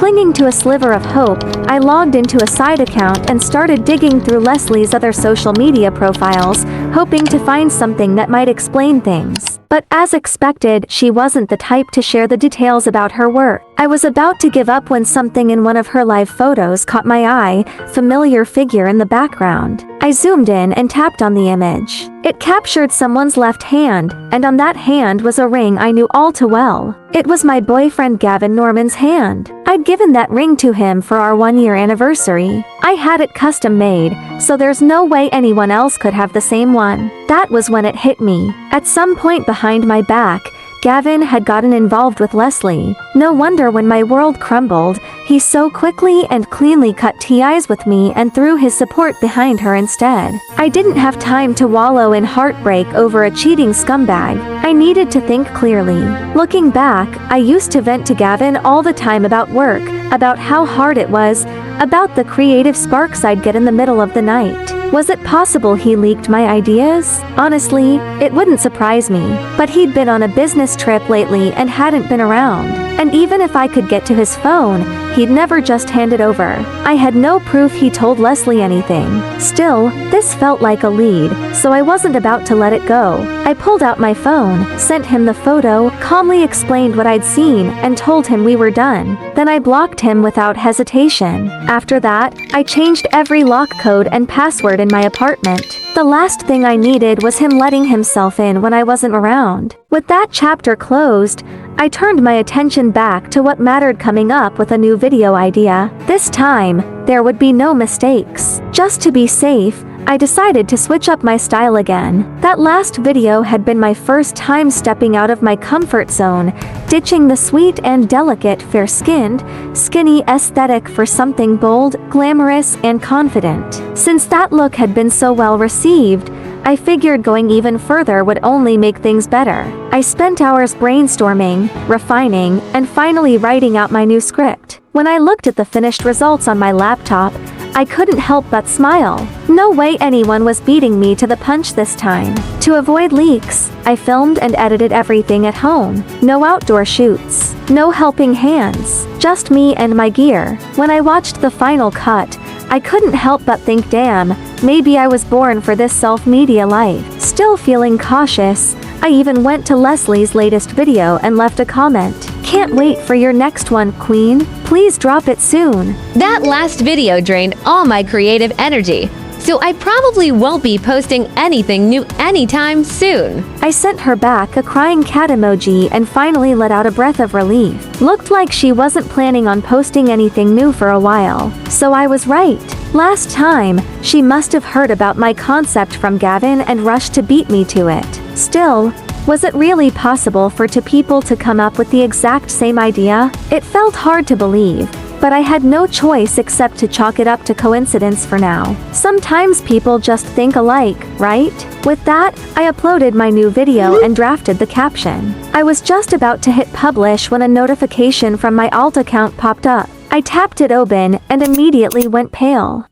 Clinging to a sliver of hope, I logged into a side account and started digging through Leslie's other social media profiles, hoping to find something that might explain things. But as expected, she wasn't the type to share the details about her work. I was about to give up when something in one of her live photos caught my eye, familiar figure in the background. I zoomed in and tapped on the image. It captured someone's left hand, and on that hand was a ring I knew all too well. It was my boyfriend Gavin Norman's hand. I'd given that ring to him for our 1-year anniversary. I had it custom made, so there's no way anyone else could have the same one. That was when it hit me. At some point behind my back, Gavin had gotten involved with Leslie. No wonder when my world crumbled, he so quickly and cleanly cut ties with me and threw his support behind her instead. I didn't have time to wallow in heartbreak over a cheating scumbag. I needed to think clearly. Looking back, I used to vent to Gavin all the time about work, about how hard it was, about the creative sparks I'd get in the middle of the night. Was it possible he leaked my ideas? Honestly, it wouldn't surprise me. But he'd been on a business trip lately and hadn't been around. And even if I could get to his phone, he'd never just hand it over. I had no proof he told Leslie anything. Still, this felt like a lead, so I wasn't about to let it go. I pulled out my phone, sent him the photo, calmly explained what I'd seen, and told him we were done. Then I blocked him without hesitation. After that, I changed every lock code and password in my apartment. The last thing I needed was him letting himself in when I wasn't around. With that chapter closed, I turned my attention back to what mattered, coming up with a new video idea. This time, there would be no mistakes. Just to be safe, I decided to switch up my style again. That last video had been my first time stepping out of my comfort zone, ditching the sweet and delicate fair-skinned, skinny aesthetic for something bold, glamorous, and confident. Since that look had been so well received, I figured going even further would only make things better. I spent hours brainstorming, refining, and finally writing out my new script. When I looked at the finished results on my laptop, I couldn't help but smile. No way anyone was beating me to the punch this time. To avoid leaks, I filmed and edited everything at home. No outdoor shoots. No helping hands. Just me and my gear. When I watched the final cut, I couldn't help but think, damn, maybe I was born for this self-media life. Still feeling cautious, I even went to Leslie's latest video and left a comment. Can't wait for your next one, Queen. Please drop it soon. That last video drained all my creative energy, so I probably won't be posting anything new anytime soon. I sent her back a crying cat emoji and finally let out a breath of relief. Looked like she wasn't planning on posting anything new for a while. So I was right. Last time, she must have heard about my concept from Gavin and rushed to beat me to it. Still, was it really possible for two people to come up with the exact same idea? It felt hard to believe, but I had no choice except to chalk it up to coincidence for now. Sometimes people just think alike, right? With that, I uploaded my new video and drafted the caption. I was just about to hit publish when a notification from my alt account popped up. I tapped it open and immediately went pale.